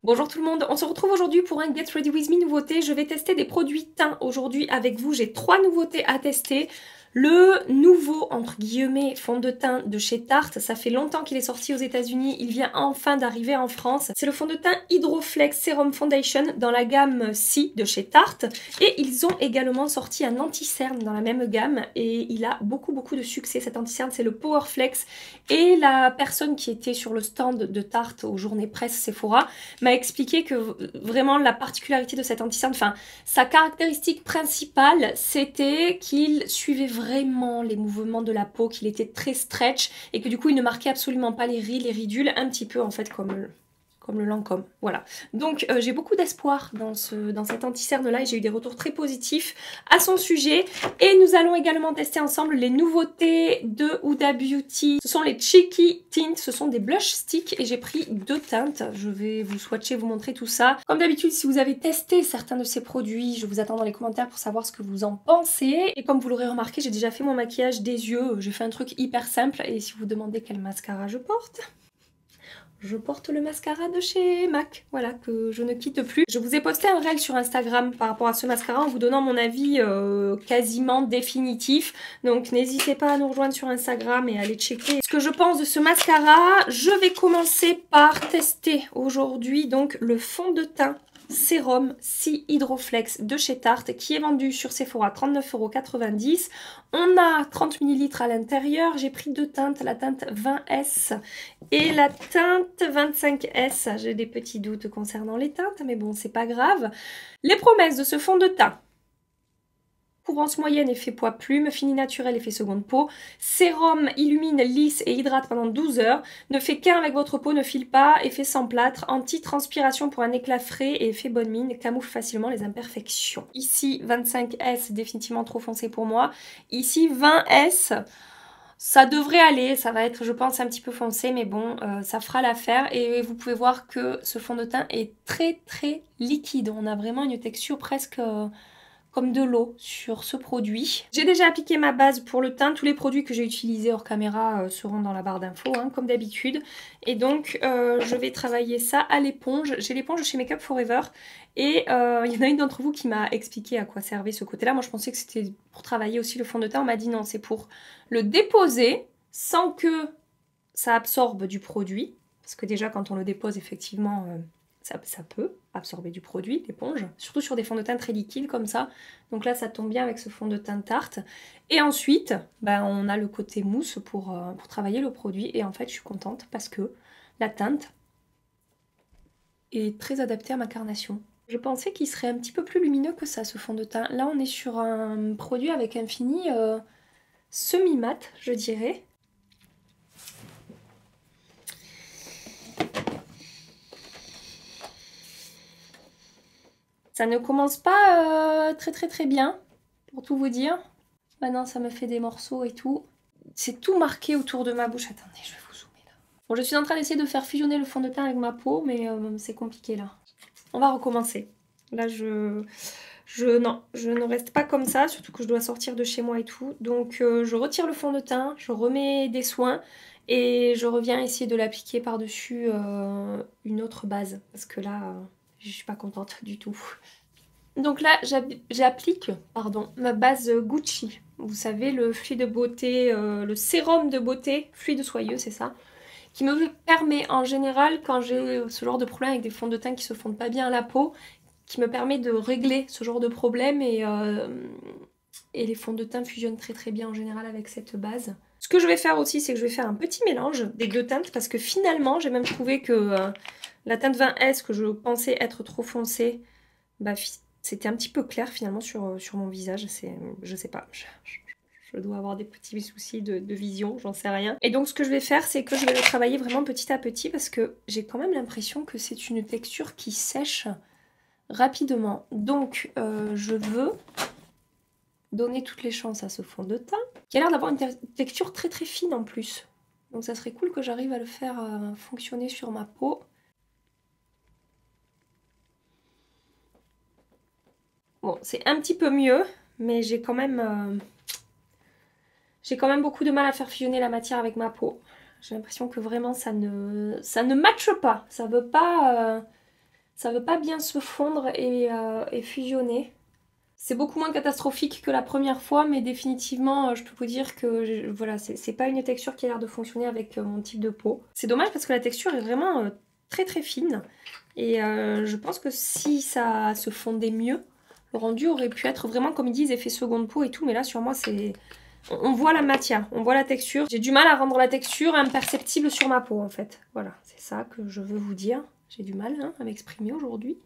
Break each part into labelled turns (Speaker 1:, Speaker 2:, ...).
Speaker 1: Bonjour tout le monde, on se retrouve aujourd'hui pour un Get Ready With Me nouveauté. Je vais tester des produits teint aujourd'hui avec vous. J'ai 3 nouveautés à tester. Le nouveau, entre guillemets, fond de teint de chez Tarte. Ça fait longtemps qu'il est sorti aux États-Unis. Il vient enfin d'arriver en France. C'est le fond de teint Hydroflex Serum Foundation dans la gamme C de chez Tarte. Et ils ont également sorti un anti-cerne dans la même gamme. Et il a beaucoup de succès. Cet anti-cerne, c'est le Powerflex. Et la personne qui était sur le stand de Tarte aux journées presse Sephora m'a expliqué que vraiment la particularité de cet anti-cerne, enfin sa caractéristique principale, c'était qu'il suivait vraiment les mouvements de la peau, qu'il était très stretch et que du coup il ne marquait absolument pas les rides, les ridules, un petit peu en fait comme le Lancôme, voilà. Donc j'ai beaucoup d'espoir dans cet anti-cerne là et j'ai eu des retours très positifs à son sujet. Et nous allons également tester ensemble les nouveautés de Huda Beauty. Ce sont les Cheeky Tints, ce sont des blush sticks et j'ai pris 2 teintes. Je vais vous swatcher, vous montrer tout ça. Comme d'habitude, si vous avez testé certains de ces produits, je vous attends dans les commentaires pour savoir ce que vous en pensez. Et comme vous l'aurez remarqué, j'ai déjà fait mon maquillage des yeux. J'ai fait un truc hyper simple et si vous vous demandez quel mascara je porte... Je porte le mascara de chez MAC, voilà, que je ne quitte plus. Je vous ai posté un reel sur Instagram par rapport à ce mascara en vous donnant mon avis quasiment définitif. Donc n'hésitez pas à nous rejoindre sur Instagram et à aller checker ce que je pense de ce mascara. Je vais commencer par tester aujourd'hui donc le fond de teint Sérum C Hydroflex de chez Tarte qui est vendu sur Sephora 39,90 €. On a 30 ml à l'intérieur. J'ai pris 2 teintes, la teinte 20S et la teinte 25S. J'ai des petits doutes concernant les teintes, mais bon, c'est pas grave. Les promesses de ce fond de teint: courance moyenne, effet poids plume, fini naturel, effet seconde peau. Sérum illumine, lisse et hydrate pendant 12 heures. Ne fait qu'un avec votre peau, ne file pas, effet sans plâtre. Anti-transpiration pour un éclat frais et effet bonne mine, camoufle facilement les imperfections. Ici, 25S, définitivement trop foncé pour moi. Ici, 20S, ça devrait aller, ça va être, je pense, un petit peu foncé, mais bon, ça fera l'affaire. Et vous pouvez voir que ce fond de teint est très liquide. On a vraiment une texture presque... comme de l'eau sur ce produit. J'ai déjà appliqué ma base pour le teint. Tous les produits que j'ai utilisés hors caméra seront dans la barre d'infos, hein, comme d'habitude. Et donc, je vais travailler ça à l'éponge. J'ai l'éponge chez Make Up Forever. Et il y en a une d'entre vous qui m'a expliqué à quoi servait ce côté-là. Moi, je pensais que c'était pour travailler aussi le fond de teint. On m'a dit non, c'est pour le déposer sans que ça absorbe du produit. Parce que déjà, quand on le dépose, effectivement... ça peut absorber du produit, l'éponge, surtout sur des fonds de teint très liquides comme ça. Donc là, ça tombe bien avec ce fond de teint Tarte. Et ensuite, ben, on a le côté mousse pour travailler le produit. Et en fait, je suis contente parce que la teinte est très adaptée à ma carnation. Je pensais qu'il serait un petit peu plus lumineux que ça, ce fond de teint. Là, on est sur un produit avec un fini semi-mat, je dirais. Ça ne commence pas très bien, pour tout vous dire. Maintenant, ça me fait des morceaux et tout. C'est tout marqué autour de ma bouche. Attendez, je vais vous zoomer là. Bon, je suis en train d'essayer de faire fusionner le fond de teint avec ma peau, mais c'est compliqué là. On va recommencer. Là, non, je ne reste pas comme ça, surtout que je dois sortir de chez moi et tout. Donc, je retire le fond de teint, je remets des soins et je reviens essayer de l'appliquer par-dessus une autre base. Parce que là... je suis pas contente du tout. Donc là, j'applique ma base Gucci. Vous savez, le fluide de beauté, le sérum de beauté, fluide soyeux, c'est ça, qui me permet en général, quand j'ai ce genre de problème avec des fonds de teint qui se fondent pas bien à la peau, qui me permet de régler ce genre de problème et les fonds de teint fusionnent très bien en général avec cette base. Ce que je vais faire aussi, c'est que je vais faire un petit mélange des 2 teintes parce que finalement, j'ai même trouvé que la teinte 20S que je pensais être trop foncée, bah, c'était un petit peu clair finalement sur mon visage. Je sais pas, je dois avoir des petits soucis de vision, j'en sais rien. Et donc ce que je vais faire, c'est que je vais le travailler vraiment petit à petit parce que j'ai quand même l'impression que c'est une texture qui sèche rapidement. Donc je veux donner toutes les chances à ce fond de teint qui a l'air d'avoir une texture très fine en plus. Donc ça serait cool que j'arrive à le faire fonctionner sur ma peau. Bon, c'est un petit peu mieux, mais j'ai quand même beaucoup de mal à faire fusionner la matière avec ma peau. J'ai l'impression que vraiment ça ne matche pas. Ça veut pas Ça veut pas bien se fondre et fusionner. C'est beaucoup moins catastrophique que la première fois, mais définitivement, je peux vous dire que voilà, c'est pas une texture qui a l'air de fonctionner avec mon type de peau. C'est dommage parce que la texture est vraiment très très fine. Et je pense que si ça se fondait mieux, le rendu aurait pu être vraiment, comme ils disent, effet seconde peau et tout. Mais là, sur moi, c'est... On voit la matière, on voit la texture. J'ai du mal à rendre la texture imperceptible sur ma peau, en fait. Voilà, c'est ça que je veux vous dire. J'ai du mal à m'exprimer aujourd'hui.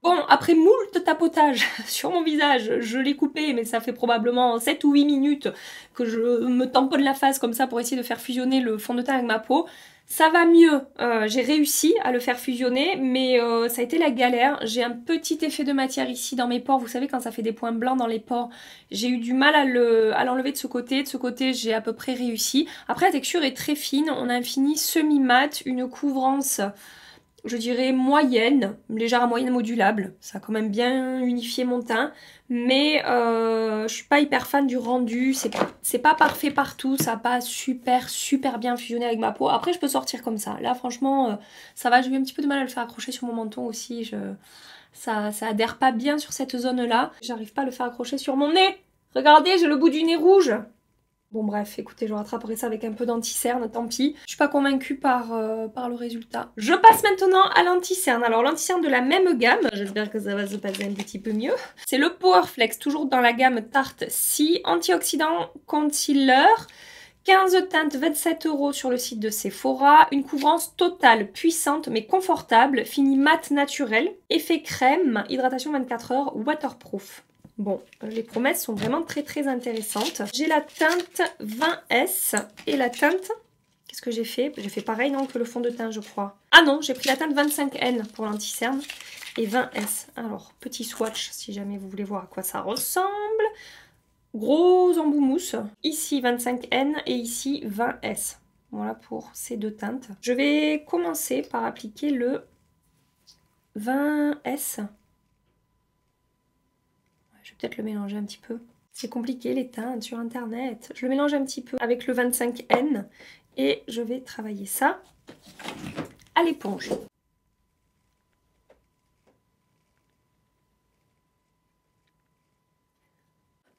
Speaker 1: Bon, après moult tapotage sur mon visage, je l'ai coupé, mais ça fait probablement 7 ou 8 minutes que je me tamponne la face comme ça pour essayer de faire fusionner le fond de teint avec ma peau. Ça va mieux, j'ai réussi à le faire fusionner, mais ça a été la galère. J'ai un petit effet de matière ici dans mes pores, vous savez quand ça fait des points blancs dans les pores, j'ai eu du mal à l'enlever de ce côté j'ai à peu près réussi. Après la texture est très fine, on a un fini semi-mat, une couvrance... je dirais moyenne, légère à moyenne modulable. Ça a quand même bien unifié mon teint. Mais je suis pas hyper fan du rendu. C'est pas parfait partout. Ça n'a pas super bien fusionné avec ma peau. Après, je peux sortir comme ça. Là, franchement, ça va. J'ai eu un petit peu de mal à le faire accrocher sur mon menton aussi. Ça adhère pas bien sur cette zone-là. J'arrive pas à le faire accrocher sur mon nez. Regardez, j'ai le bout du nez rouge. Bon bref, écoutez, je rattraperai ça avec un peu d'anti-cerne, tant pis. Je suis pas convaincue par le résultat. Je passe maintenant à l'anti-cerne. Alors l'anti-cerne de la même gamme, j'espère que ça va se passer un petit peu mieux. C'est le Powerflex, toujours dans la gamme Tarte C, antioxydant concealer. 15 teintes, 27 € sur le site de Sephora. Une couvrance totale, puissante mais confortable, fini mat naturel. Effet crème, hydratation 24 heures, waterproof. Bon, les promesses sont vraiment très intéressantes. J'ai la teinte 20S et la teinte... Qu'est-ce que j'ai fait? J'ai fait pareil, non, que le fond de teint, je crois. Ah non, j'ai pris la teinte 25N pour l'anti-cerne et 20S. Alors, petit swatch si jamais vous voulez voir à quoi ça ressemble. Gros embout mousse. Ici 25N et ici 20S. Voilà pour ces deux teintes. Je vais commencer par appliquer le 20S. Je vais peut-être le mélanger un petit peu. C'est compliqué les teintes sur internet. Je le mélange un petit peu avec le 25N et je vais travailler ça à l'éponge.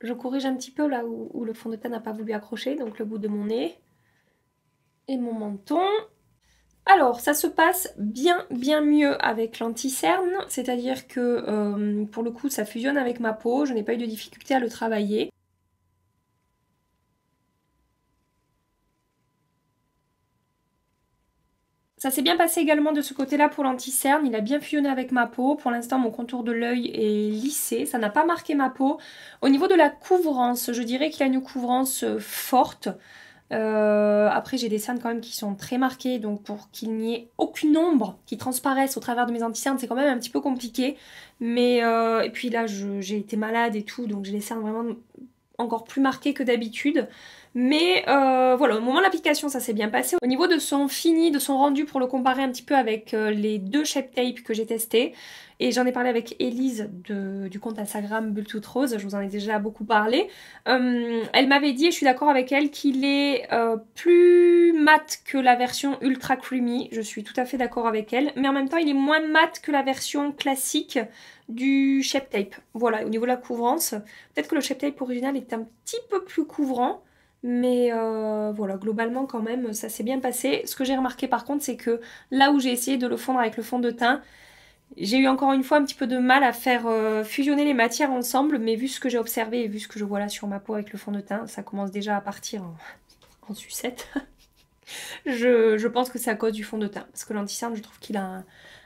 Speaker 1: Je corrige un petit peu là où le fond de teint n'a pas voulu accrocher, donc le bout de mon nez et mon menton. Alors, ça se passe bien mieux avec l'anti-cerne, c'est-à-dire que pour le coup, ça fusionne avec ma peau, je n'ai pas eu de difficulté à le travailler. Ça s'est bien passé également de ce côté-là pour l'anti-cerne, il a bien fusionné avec ma peau. Pour l'instant, mon contour de l'œil est lissé, ça n'a pas marqué ma peau. Au niveau de la couvrance, je dirais qu'il y a une couvrance forte. Après j'ai des cernes quand même qui sont très marquées, donc pour qu'il n'y ait aucune ombre qui transparaisse au travers de mes anti-cernes, c'est quand même un petit peu compliqué. Mais et puis là j'ai été malade et tout, donc j'ai les cernes vraiment encore plus marquées que d'habitude. Mais voilà, au moment de l'application ça s'est bien passé. Au niveau de son fini, de son rendu, pour le comparer un petit peu avec les deux Shape Tape que j'ai testés, et j'en ai parlé avec Elise du compte Instagram Bulletooth Rose, je vous en ai déjà beaucoup parlé. Elle m'avait dit, et je suis d'accord avec elle, qu'il est plus mat que la version Ultra Creamy. Je suis tout à fait d'accord avec elle. Mais en même temps, il est moins mat que la version classique du Shape Tape. Voilà, au niveau de la couvrance. Peut-être que le Shape Tape original est un petit peu plus couvrant. Mais voilà, globalement quand même, ça s'est bien passé. Ce que j'ai remarqué par contre, c'est que là où j'ai essayé de le fondre avec le fond de teint, j'ai eu encore une fois un petit peu de mal à faire fusionner les matières ensemble, mais vu ce que j'ai observé et vu ce que je vois là sur ma peau avec le fond de teint, ça commence déjà à partir en sucette. Je pense que c'est à cause du fond de teint, parce que l'anti-cerne, je trouve qu'il a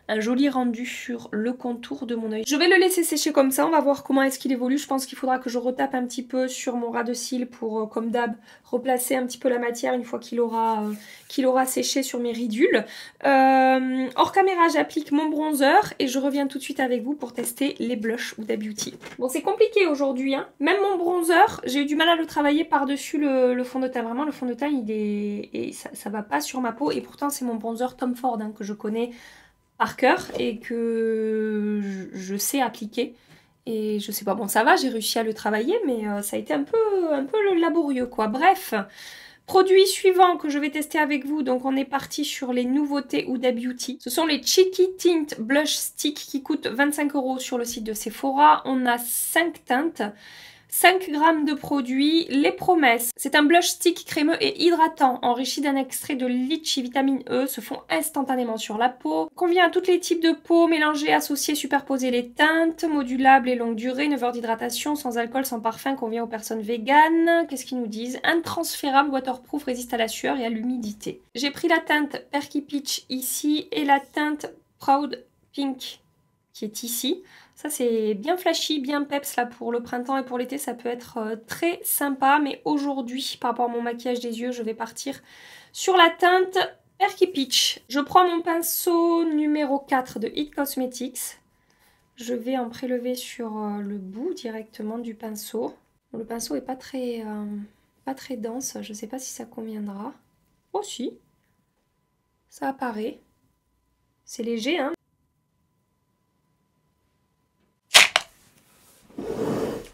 Speaker 1: un joli rendu sur le contour de mon œil. Je vais le laisser sécher comme ça, on va voir comment est-ce qu'il évolue. Je pense qu'il faudra que je retape un petit peu sur mon ras de cils pour, comme d'hab, replacer un petit peu la matière une fois qu'il aura séché sur mes ridules. Hors caméra, j'applique mon bronzer et je reviens tout de suite avec vous pour tester les blushs Huda Beauty. Bon, c'est compliqué aujourd'hui, hein. Même mon bronzer, j'ai eu du mal à le travailler par-dessus le fond de teint. Vraiment, le fond de teint, ça va pas sur ma peau et pourtant, c'est mon bronzer Tom Ford hein, que je connais par cœur et que je sais appliquer. Et je sais pas, bon ça va, j'ai réussi à le travailler, mais ça a été un peu laborieux quoi. Bref, Produit suivant que je vais tester avec vous, donc on est parti sur les nouveautés Huda Beauty. Ce sont les Cheeky Tint Blush Stick qui coûtent 25 € sur le site de Sephora. On a 5 teintes. 5 grammes de produits, les promesses. C'est un blush stick crémeux et hydratant, enrichi d'un extrait de litchi vitamine E, se fond instantanément sur la peau. Convient à tous les types de peau, mélanger, associer, superposer les teintes, modulable et longue durée, 9 heures d'hydratation, sans alcool, sans parfum, convient aux personnes véganes. Qu'est-ce qu'ils nous disent? Intransférable, waterproof, résiste à la sueur et à l'humidité. J'ai pris la teinte Perky Peach ici et la teinte Proud Pink qui est ici. Ça c'est bien flashy, bien peps là pour le printemps et pour l'été, ça peut être très sympa. Mais aujourd'hui, par rapport à mon maquillage des yeux, je vais partir sur la teinte Perky Peach. Je prends mon pinceau numéro 4 de It Cosmetics. Je vais en prélever sur le bout directement du pinceau. Bon, le pinceau est pas très dense, je ne sais pas si ça conviendra. Oh si, ça apparaît. C'est léger, hein.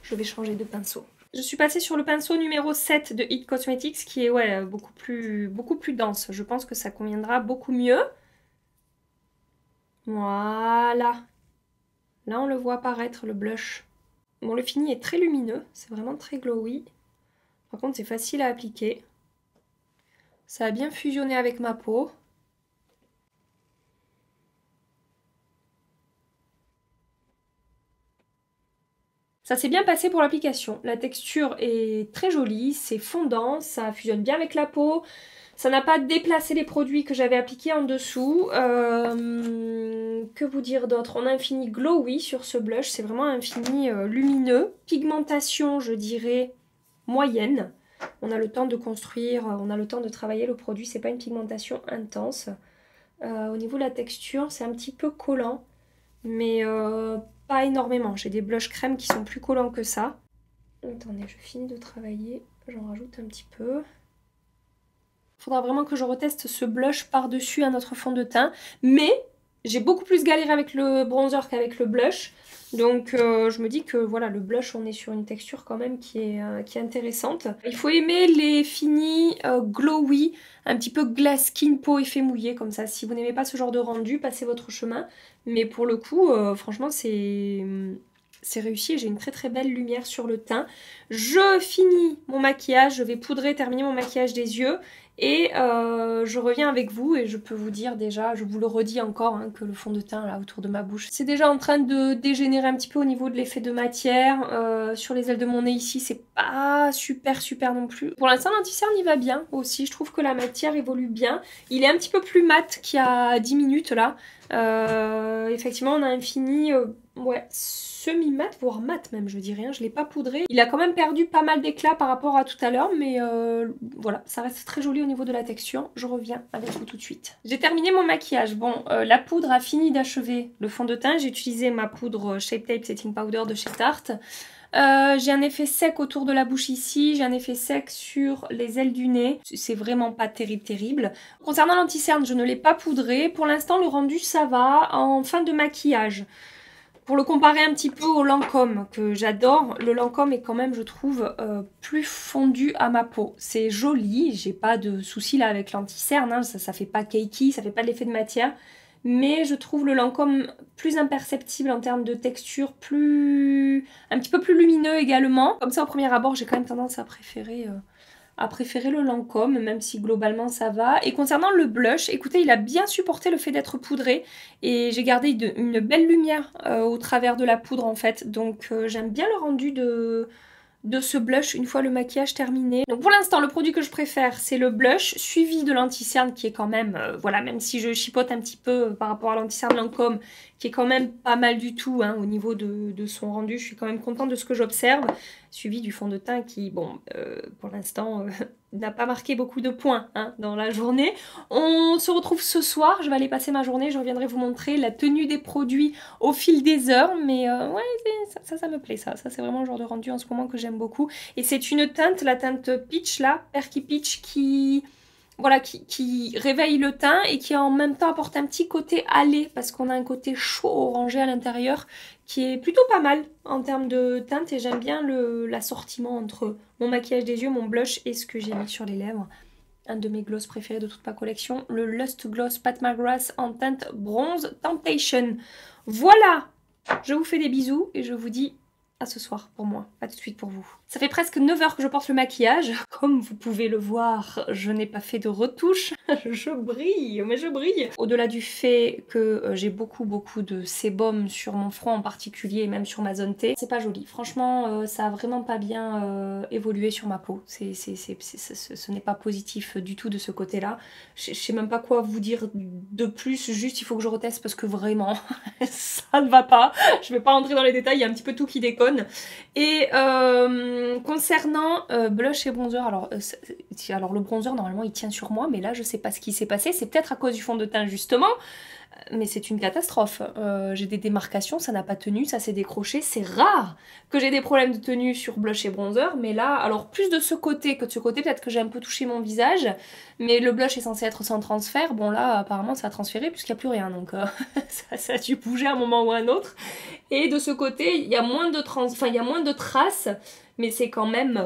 Speaker 1: Je vais changer de pinceau. Je suis passée sur le pinceau numéro 7 de It Cosmetics qui est ouais, beaucoup plus dense. Je pense que ça conviendra beaucoup mieux. Voilà. Là, on le voit apparaître, le blush. Bon, le fini est très lumineux. C'est vraiment très glowy. Par contre, c'est facile à appliquer. Ça a bien fusionné avec ma peau. Ça s'est bien passé pour l'application. La texture est très jolie, c'est fondant, ça fusionne bien avec la peau. Ça n'a pas déplacé les produits que j'avais appliqués en dessous. Que vous dire d'autre? On a un fini glowy sur ce blush, c'est vraiment un fini lumineux. Pigmentation, je dirais, moyenne. On a le temps de construire, on a le temps de travailler le produit, c'est pas une pigmentation intense. Au niveau de la texture, c'est un petit peu collant, mais pas énormément. J'ai des blushs crème qui sont plus collants que ça. Attendez, je finis de travailler, j'en rajoute un petit peu. Il faudra vraiment que je reteste ce blush par-dessus un autre fond de teint. Mais j'ai beaucoup plus galéré avec le bronzer qu'avec le blush. Donc je me dis que voilà, le blush, on est sur une texture quand même qui est intéressante. Il faut aimer les finis glowy, un petit peu glass skin, peau effet mouillé comme ça. Si vous n'aimez pas ce genre de rendu, passez votre chemin. Mais pour le coup, franchement, c'est réussi. J'ai une très très belle lumière sur le teint. Je finis mon maquillage, je vais poudrer, terminer mon maquillage des yeux. Et je reviens avec vous et je peux vous dire déjà, je vous le redis encore, hein, que le fond de teint là autour de ma bouche, c'est déjà en train de dégénérer un petit peu au niveau de l'effet de matière. Sur les ailes de mon nez ici, c'est pas super non plus. Pour l'instant, l'anti-cerne il va bien aussi, je trouve que la matière évolue bien. Il est un petit peu plus mat qu'il y a 10 minutes là. Effectivement, on a un fini ouais, semi-mat, voire mat même, je dirais. Hein. Je ne l'ai pas poudré. Il a quand même perdu pas mal d'éclat par rapport à tout à l'heure, mais voilà, ça reste très joli au niveau de la texture. Je reviens avec vous tout de suite. J'ai terminé mon maquillage. Bon, la poudre a fini d'achever le fond de teint. J'ai utilisé ma poudre Shape Tape Setting Powder de chez Tarte. J'ai un effet sec autour de la bouche ici, j'ai un effet sec sur les ailes du nez, c'est vraiment pas terrible. Concernant l'anti-cerne, je ne l'ai pas poudré, pour l'instant le rendu ça va. En fin de maquillage, pour le comparer un petit peu au Lancôme que j'adore, le Lancôme est quand même, je trouve, plus fondu à ma peau. C'est joli, j'ai pas de soucis là avec l'anti-cerne, hein, ça fait pas cakey, ça fait pas l'effet de matière. Mais je trouve le Lancôme plus imperceptible en termes de texture, un petit peu plus lumineux également. Comme ça, au premier abord, j'ai quand même tendance à préférer le Lancôme, même si globalement ça va. Et concernant le blush, écoutez, il a bien supporté le fait d'être poudré. Et j'ai gardé une belle lumière au travers de la poudre en fait. Donc j'aime bien le rendu de ce blush une fois le maquillage terminé. Donc pour l'instant le produit que je préfère c'est le blush suivi de l'anti-cerne qui est quand même, voilà, même si je chipote un petit peu par rapport à l'anti-cerne Lancôme qui est quand même pas mal du tout hein, au niveau de son rendu, je suis quand même contente de ce que j'observe, suivi du fond de teint qui, bon, pour l'instant n'a pas marqué beaucoup de points hein, dans la journée. On se retrouve ce soir, je vais aller passer ma journée, je reviendrai vous montrer la tenue des produits au fil des heures, mais ouais, ça me plaît, ça c'est vraiment le genre de rendu en ce moment que j'aime beaucoup. Et c'est une teinte, la teinte Peach là, Perky Peach, qui... Voilà, qui réveille le teint et qui en même temps apporte un petit côté allé parce qu'on a un côté chaud orangé à l'intérieur qui est plutôt pas mal en termes de teinte et j'aime bien l'assortiment entre mon maquillage des yeux, mon blush et ce que j'ai mis sur les lèvres. un de mes gloss préférés de toute ma collection, le Lust Gloss Pat McGrath en teinte Bronze Temptation. Voilà, je vous fais des bisous et je vous dis à ce soir pour moi, pas tout de suite pour vous. Ça fait presque 9 heures que je porte le maquillage. Comme vous pouvez le voir, je n'ai pas fait de retouche. Je brille, mais je brille. Au-delà du fait que j'ai beaucoup de sébum sur mon front en particulier et même sur ma zone T, c'est pas joli. Franchement, ça a vraiment pas bien évolué sur ma peau. Ce n'est pas positif du tout de ce côté-là. Je sais même pas quoi vous dire de plus, juste il faut que je reteste parce que vraiment, ça ne va pas. Je vais pas rentrer dans les détails, il y a un petit peu tout qui déconne. Et concernant blush et bronzer, alors le bronzer normalement il tient sur moi, mais là je sais pas ce qui s'est passé, c'est peut-être à cause du fond de teint justement, mais c'est une catastrophe. J'ai des démarcations, ça n'a pas tenu, ça s'est décroché, c'est rare que j'ai des problèmes de tenue sur blush et bronzer, mais là, alors plus de ce côté que de ce côté, peut-être que j'ai un peu touché mon visage, mais le blush est censé être sans transfert, bon là apparemment ça a transféré puisqu'il n'y a plus rien, donc ça a dû bouger à un moment ou à un autre. Et de ce côté, il y a moins de traces, mais c'est quand même,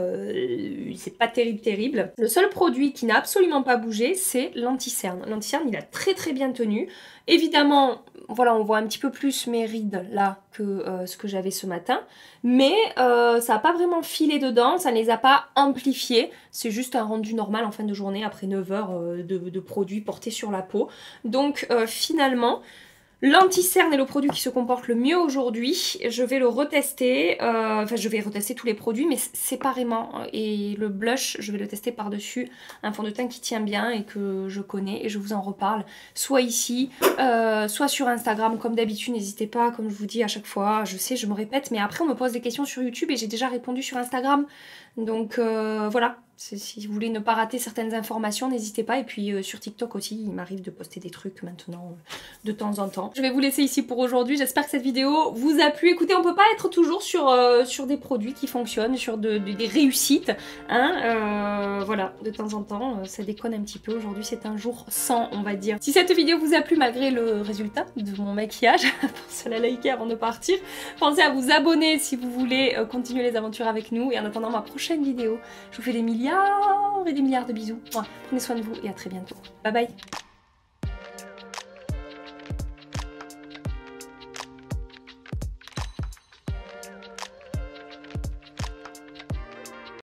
Speaker 1: c'est pas terrible. Le seul produit qui n'a absolument pas bougé, c'est l'anti-cerne. L'anti-cerne, il a très bien tenu. Évidemment, voilà, on voit un petit peu plus mes rides là que ce que j'avais ce matin, mais ça n'a pas vraiment filé dedans, ça ne les a pas amplifiés. C'est juste un rendu normal en fin de journée après 9 heures de produits portés sur la peau. Donc finalement, l'anti-cerne est le produit qui se comporte le mieux aujourd'hui. Je vais le retester, enfin je vais retester tous les produits mais séparément. Et le blush, je vais le tester par-dessus un fond de teint qui tient bien et que je connais et je vous en reparle. Soit ici, soit sur Instagram comme d'habitude. N'hésitez pas, comme je vous dis à chaque fois, je sais, je me répète, mais après on me pose des questions sur YouTube et j'ai déjà répondu sur Instagram. Donc voilà, si vous voulez ne pas rater certaines informations, n'hésitez pas. Et puis sur TikTok aussi, il m'arrive de poster des trucs maintenant de temps en temps. Je vais vous laisser ici pour aujourd'hui. J'espère que cette vidéo vous a plu. Écoutez, on peut pas être toujours sur des produits qui fonctionnent, sur des réussites. Hein, voilà, de temps en temps, ça déconne un petit peu. Aujourd'hui, c'est un jour sans, on va dire. Si cette vidéo vous a plu malgré le résultat de mon maquillage, pensez à la liker avant de partir. Pensez à vous abonner si vous voulez continuer les aventures avec nous. Et en attendant ma prochaine vidéo, je vous fais des milliards et des milliards de bisous. Prenez soin de vous et à très bientôt. Bye bye.